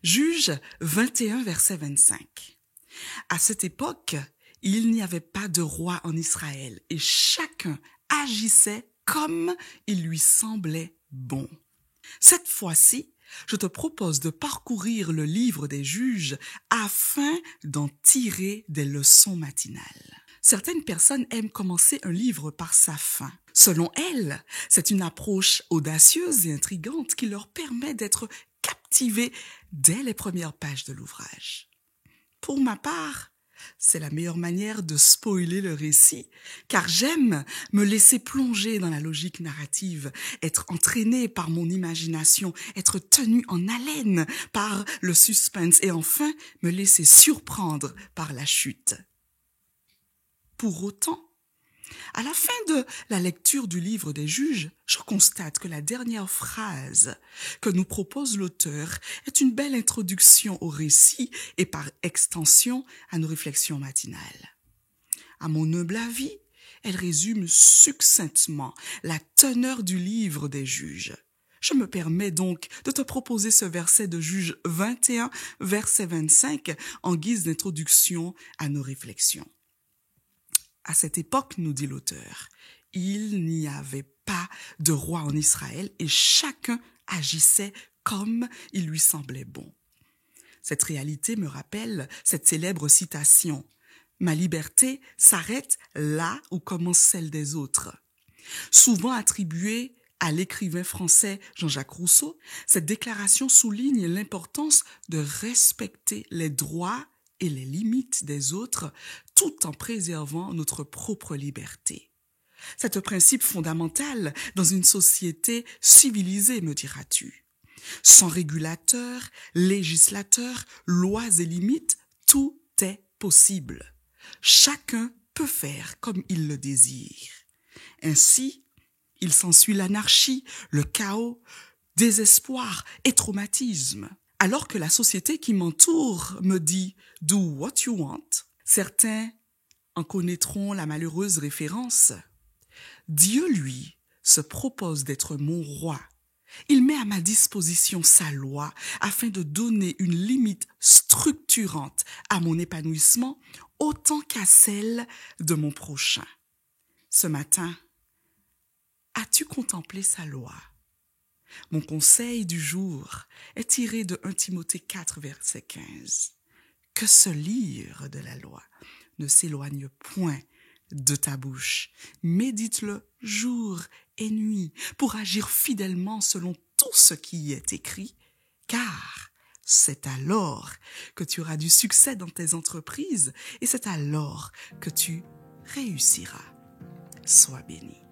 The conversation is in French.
Juge 21, verset 25. À cette époque, il n'y avait pas de roi en Israël et chacun agissait comme il lui semblait bon. Cette fois-ci, je te propose de parcourir le livre des Juges afin d'en tirer des leçons matinales. Certaines personnes aiment commencer un livre par sa fin. Selon elles, c'est une approche audacieuse et intrigante qui leur permet d'être captivés dès les premières pages de l'ouvrage. Pour ma part, c'est la meilleure manière de spoiler le récit, car j'aime me laisser plonger dans la logique narrative, être entraîné par mon imagination, être tenu en haleine par le suspense et enfin me laisser surprendre par la chute. Pour autant, à la fin de la lecture du livre des Juges, je constate que la dernière phrase que nous propose l'auteur est une belle introduction au récit et par extension à nos réflexions matinales. À mon humble avis, elle résume succinctement la teneur du livre des Juges. Je me permets donc de te proposer ce verset de Juges 21, verset 25, en guise d'introduction à nos réflexions. À cette époque, nous dit l'auteur, il n'y avait pas de roi en Israël et chacun agissait comme il lui semblait bon. Cette réalité me rappelle cette célèbre citation « Ma liberté s'arrête là où commence celle des autres ». Souvent attribuée à l'écrivain français Jean-Jacques Rousseau, cette déclaration souligne l'importance de respecter les droits et les limites des autres, tout en préservant notre propre liberté. C'est un principe fondamental dans une société civilisée, me diras-tu. Sans régulateur, législateur, lois et limites, tout est possible. Chacun peut faire comme il le désire. Ainsi, il s'ensuit l'anarchie, le chaos, désespoir et traumatisme. Alors que la société qui m'entoure me dit « do what you want », certains en connaîtront la malheureuse référence. Dieu, lui, se propose d'être mon roi. Il met à ma disposition sa loi afin de donner une limite structurante à mon épanouissement autant qu'à celle de mon prochain. Ce matin, as-tu contemplé sa loi? Mon conseil du jour est tiré de 1 Timothée 4, verset 15. Que ce livre de la loi ne s'éloigne point de ta bouche. Médite-le jour et nuit pour agir fidèlement selon tout ce qui y est écrit, car c'est alors que tu auras du succès dans tes entreprises et c'est alors que tu réussiras. Sois béni.